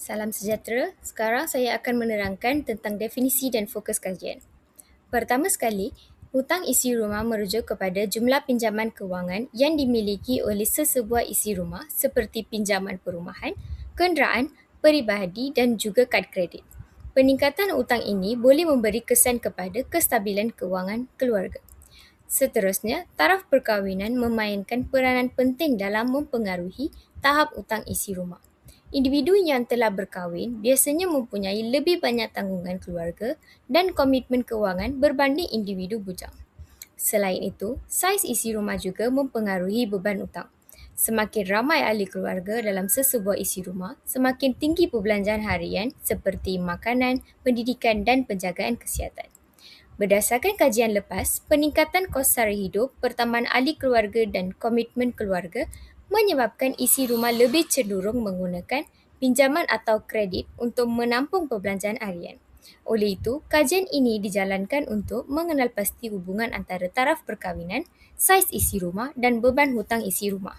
Salam sejahtera, sekarang saya akan menerangkan tentang definisi dan fokus kajian. Pertama sekali, hutang isi rumah merujuk kepada jumlah pinjaman kewangan yang dimiliki oleh sesebuah isi rumah seperti pinjaman perumahan, kenderaan, peribadi dan juga kad kredit. Peningkatan hutang ini boleh memberi kesan kepada kestabilan kewangan keluarga. Seterusnya, taraf perkahwinan memainkan peranan penting dalam mempengaruhi tahap hutang isi rumah. Individu yang telah berkahwin biasanya mempunyai lebih banyak tanggungan keluarga dan komitmen kewangan berbanding individu bujang. Selain itu, saiz isi rumah juga mempengaruhi beban hutang. Semakin ramai ahli keluarga dalam sesebuah isi rumah, semakin tinggi perbelanjaan harian seperti makanan, pendidikan dan penjagaan kesihatan. Berdasarkan kajian lepas, peningkatan kos sara hidup, pertambahan ahli keluarga dan komitmen keluarga menyebabkan isi rumah lebih cenderung menggunakan pinjaman atau kredit untuk menampung perbelanjaan harian. Oleh itu, kajian ini dijalankan untuk mengenal pasti hubungan antara taraf perkahwinan, saiz isi rumah dan beban hutang isi rumah.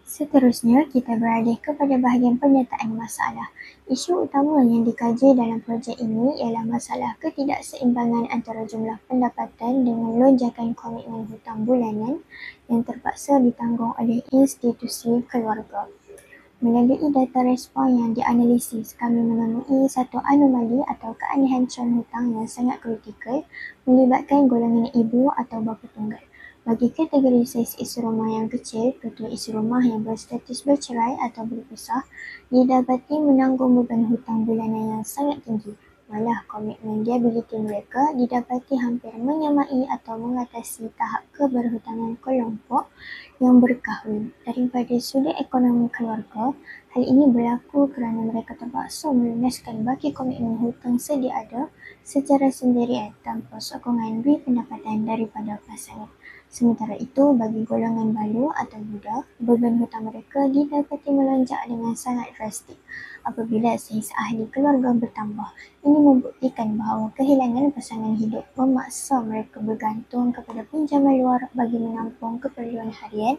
Seterusnya, kita beralih kepada bahagian penyataan masalah. Isu utama yang dikaji dalam projek ini ialah masalah ketidakseimbangan antara jumlah pendapatan dengan lonjakan komitmen hutang bulanan yang terpaksa ditanggung oleh institusi keluarga. Melalui data respon yang dianalisis, kami menemui satu anomali atau keanehan con hutang yang sangat kritikal melibatkan golongan ibu atau bapa tunggal. Bagi kategori saiz isi rumah yang kecil, ketua isi rumah yang berstatus bercerai atau berpisah didapati menanggung beban hutang bulanan yang sangat tinggi. Malah komitmen liabiliti mereka didapati hampir menyamai atau mengatasi tahap keberhutangan kelompok yang berkahwin. Daripada sudut ekonomi keluarga, hal ini berlaku kerana mereka terpaksa melunaskan baki komitmen hutang sedia ada secara sendirian tanpa sokongan duit pendapatan daripada pasangan. Sementara itu, bagi golongan balu atau budak, beban hutang mereka didapati melonjak dengan sangat drastik apabila saiz ahli keluarga bertambah. Ini membuktikan bahawa kehilangan pasangan hidup memaksa mereka bergantung kepada pinjaman luar bagi menampung keperluan harian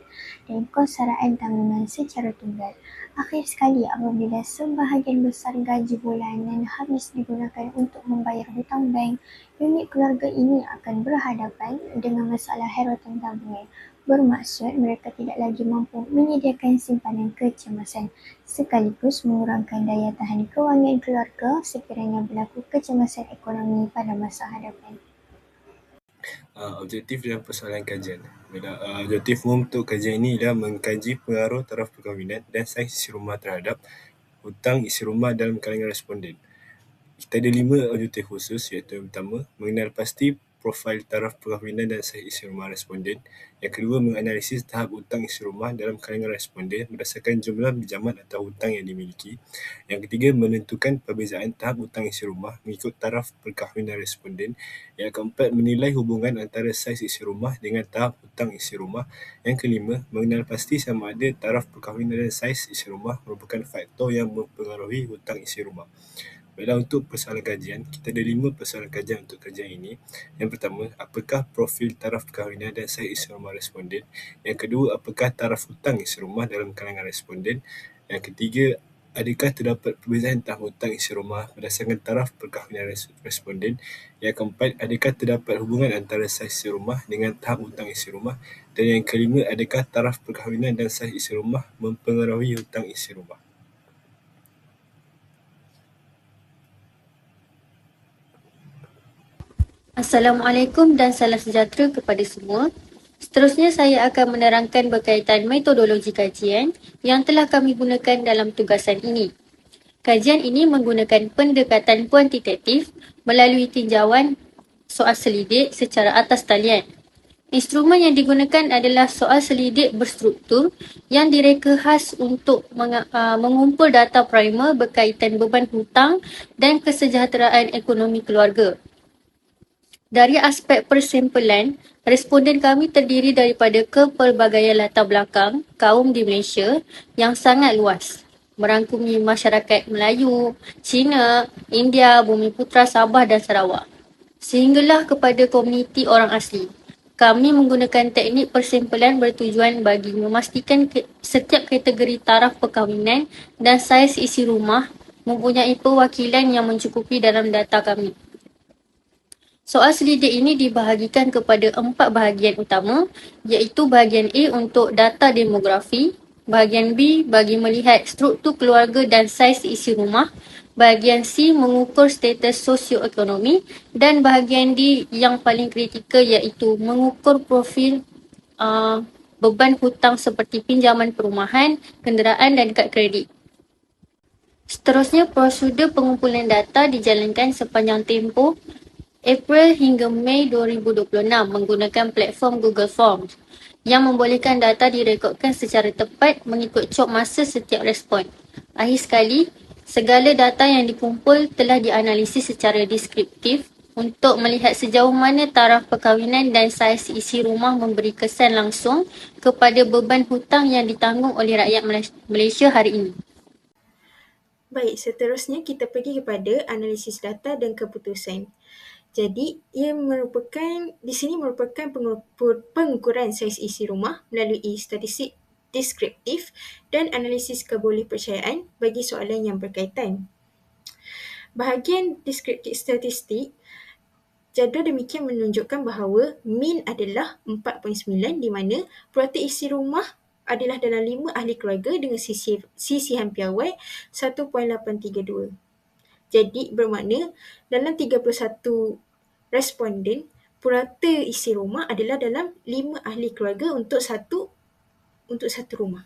dan kos saraan tanggungan secara tunggal. Akhir sekali, apabila sebahagian besar gaji bulanan habis digunakan untuk membayar hutang bank, unit keluarga ini akan berhadapan dengan masalah haratan tabungan. Bermaksud mereka tidak lagi mampu menyediakan simpanan kecemasan, sekaligus mengurangkan daya tahan kewangan keluarga sekiranya berlaku kecemasan ekonomi pada masa hadapan. Objektif dan persoalan kajian. Objektif umum untuk kajian ini adalah mengkaji pengaruh taraf perkahwinan dan saiz isi rumah terhadap hutang isi rumah dalam kalangan responden. Kita ada 5 objektif khusus, iaitu yang pertama, mengenal pasti profil taraf perkahwinan dan saiz isi rumah responden. Yang kedua, menganalisis tahap hutang isi rumah dalam kalangan responden berdasarkan jumlah pinjaman atau hutang yang dimiliki. Yang ketiga, menentukan perbezaan tahap hutang isi rumah mengikut taraf perkahwinan responden. Yang keempat, menilai hubungan antara saiz isi rumah dengan tahap hutang isi rumah. Yang kelima, mengenal pasti sama ada taraf perkahwinan dan saiz isi rumah merupakan faktor yang mempengaruhi hutang isi rumah. Baiklah, untuk persoalan kajian, kita ada 5 persoalan kajian untuk kajian ini. Yang pertama, apakah profil taraf perkahwinan dan saiz isi rumah responden? Yang kedua, apakah taraf hutang isi rumah dalam kalangan responden? Yang ketiga, adakah terdapat perbezaan tahap hutang isi rumah berdasarkan taraf perkahwinan responden? Yang keempat, adakah terdapat hubungan antara saiz isi rumah dengan tahap hutang isi rumah? Dan yang kelima, adakah taraf perkahwinan dan saiz isi rumah mempengaruhi hutang isi rumah? Assalamualaikum dan salam sejahtera kepada semua. Seterusnya saya akan menerangkan berkaitan metodologi kajian yang telah kami gunakan dalam tugasan ini. Kajian ini menggunakan pendekatan kuantitatif melalui tinjauan soal selidik secara atas talian. Instrumen yang digunakan adalah soal selidik berstruktur yang direka khas untuk mengumpul data primer berkaitan beban hutang dan kesejahteraan ekonomi keluarga. Dari aspek persempelan, responden kami terdiri daripada kepelbagaian latar belakang kaum di Malaysia yang sangat luas, merangkumi masyarakat Melayu, Cina, India, Bumiputera, Sabah dan Sarawak, sehinggalah kepada komuniti orang asli. kami menggunakan teknik persempelan bertujuan bagi memastikan setiap kategori taraf perkahwinan dan saiz isi rumah mempunyai perwakilan yang mencukupi dalam data kami. Soal selidik ini dibahagikan kepada 4 bahagian utama, iaitu bahagian A untuk data demografi, bahagian B bagi melihat struktur keluarga dan saiz isi rumah, bahagian C mengukur status sosioekonomi dan bahagian D yang paling kritikal iaitu mengukur profil beban hutang seperti pinjaman perumahan, kenderaan dan kad kredit. Seterusnya, prosedur pengumpulan data dijalankan sepanjang tempoh April hingga Mei 2026 menggunakan platform Google Forms yang membolehkan data direkodkan secara tepat mengikut cop masa setiap respon. Akhir sekali, segala data yang dikumpul telah dianalisis secara deskriptif untuk melihat sejauh mana taraf perkahwinan dan saiz isi rumah memberi kesan langsung kepada beban hutang yang ditanggung oleh rakyat Malaysia hari ini. Baik, seterusnya kita pergi kepada analisis data dan keputusan. Jadi, di sini merupakan pengukuran saiz isi rumah melalui statistik deskriptif dan analisis kebolehpercayaan bagi soalan yang berkaitan. Bahagian deskriptif statistik, jadual demikian menunjukkan bahawa mean adalah 4.9 di mana purata isi rumah adalah dalam 5 ahli keluarga dengan sisihan piawai 1.832. Jadi bermakna dalam 31 responden, purata isi rumah adalah dalam 5 ahli keluarga untuk satu rumah.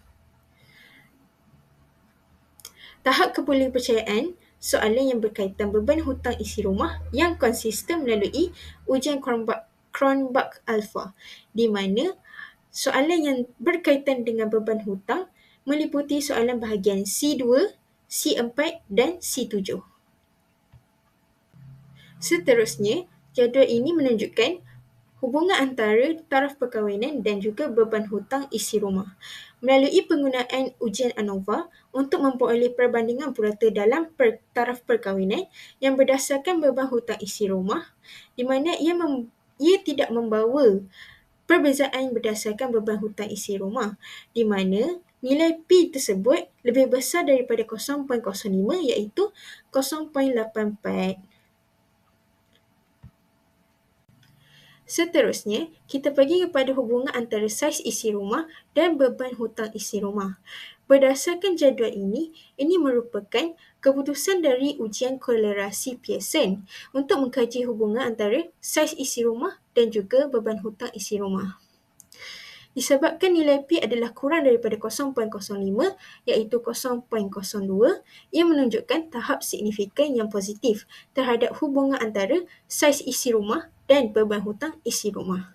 Tahap kebolehpercayaan soalan yang berkaitan beban hutang isi rumah yang konsisten melalui ujian Cronbach-Alpha, di mana soalan yang berkaitan dengan beban hutang meliputi soalan bahagian C2, C4 dan C7. Seterusnya, jadual ini menunjukkan hubungan antara taraf perkahwinan dan juga beban hutang isi rumah melalui penggunaan ujian ANOVA untuk memperoleh perbandingan purata dalam taraf perkahwinan yang berdasarkan beban hutang isi rumah, di mana ia tidak membawa perbezaan berdasarkan beban hutang isi rumah, di mana nilai P tersebut lebih besar daripada 0.05 iaitu 0.84. Seterusnya, kita pergi kepada hubungan antara saiz isi rumah dan beban hutang isi rumah. Berdasarkan jadual ini merupakan keputusan dari ujian kolerasi Pearson untuk mengkaji hubungan antara saiz isi rumah dan juga beban hutang isi rumah. Disebabkan nilai P adalah kurang daripada 0.05 iaitu 0.02, ia menunjukkan tahap signifikan yang positif terhadap hubungan antara saiz isi rumah dan beban hutang isi rumah.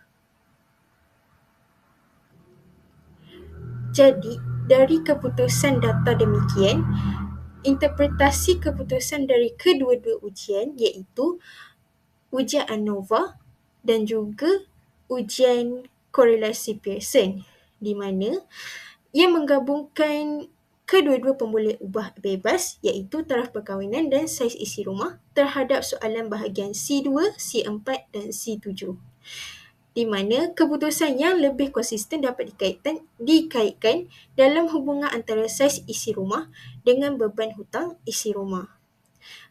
Jadi, dari keputusan data demikian, interpretasi keputusan dari kedua-dua ujian iaitu ujian ANOVA dan juga ujian korelasi Pearson, di mana ia menggabungkan kedua-dua pemboleh ubah bebas iaitu taraf perkahwinan dan saiz isi rumah terhadap soalan bahagian C2, C4 dan C7, di mana keputusan yang lebih konsisten dapat dikaitkan dalam hubungan antara saiz isi rumah dengan beban hutang isi rumah.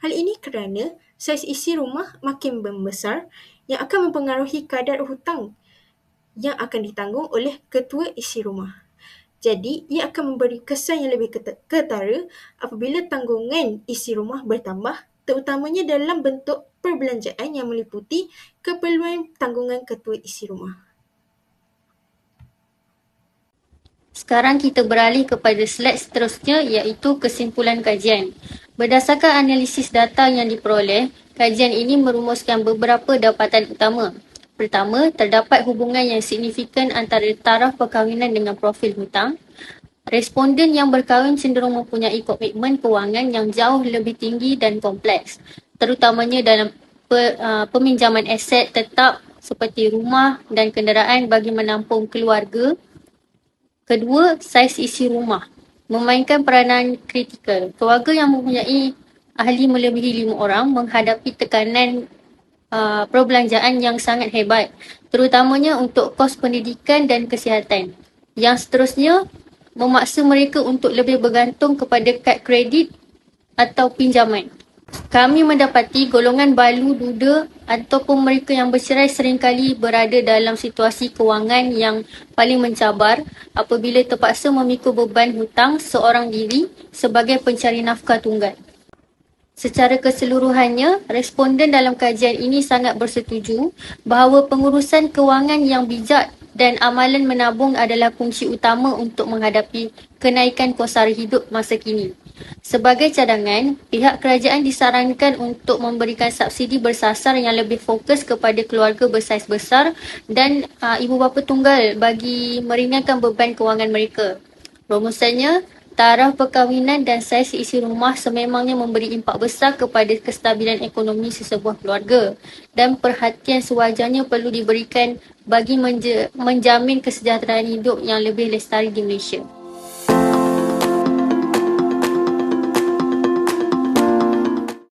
Hal ini kerana saiz isi rumah makin membesar yang akan mempengaruhi kadar hutang yang akan ditanggung oleh ketua isi rumah. Jadi, ia akan memberi kesan yang lebih ketara apabila tanggungan isi rumah bertambah, terutamanya dalam bentuk perbelanjaan yang meliputi keperluan tanggungan ketua isi rumah. Sekarang kita beralih kepada slide seterusnya iaitu kesimpulan kajian. Berdasarkan analisis data yang diperoleh, kajian ini merumuskan beberapa dapatan utama. Pertama, terdapat hubungan yang signifikan antara taraf perkahwinan dengan profil hutang. Responden yang berkahwin cenderung mempunyai komitmen kewangan yang jauh lebih tinggi dan kompleks, terutamanya dalam peminjaman aset tetap seperti rumah dan kenderaan bagi menampung keluarga. Kedua, saiz isi rumah memainkan peranan kritikal. Keluarga yang mempunyai ahli melebihi 5 orang menghadapi tekanan perbelanjaan yang sangat hebat, terutamanya untuk kos pendidikan dan kesihatan. Yang seterusnya, memaksa mereka untuk lebih bergantung kepada kad kredit atau pinjaman. Kami mendapati golongan balu, duda ataupun mereka yang bercerai seringkali berada dalam situasi kewangan yang paling mencabar apabila terpaksa memikul beban hutang seorang diri sebagai pencari nafkah tunggal. Secara keseluruhannya, responden dalam kajian ini sangat bersetuju bahawa pengurusan kewangan yang bijak dan amalan menabung adalah kunci utama untuk menghadapi kenaikan kos sara hidup masa kini. Sebagai cadangan, pihak kerajaan disarankan untuk memberikan subsidi bersasar yang lebih fokus kepada keluarga bersaiz besar dan ibu bapa tunggal bagi meringankan beban kewangan mereka. Rumusannya, taraf perkahwinan dan saiz isi rumah sememangnya memberi impak besar kepada kestabilan ekonomi sesebuah keluarga dan perhatian sewajarnya perlu diberikan bagi menjamin kesejahteraan hidup yang lebih lestari di Malaysia.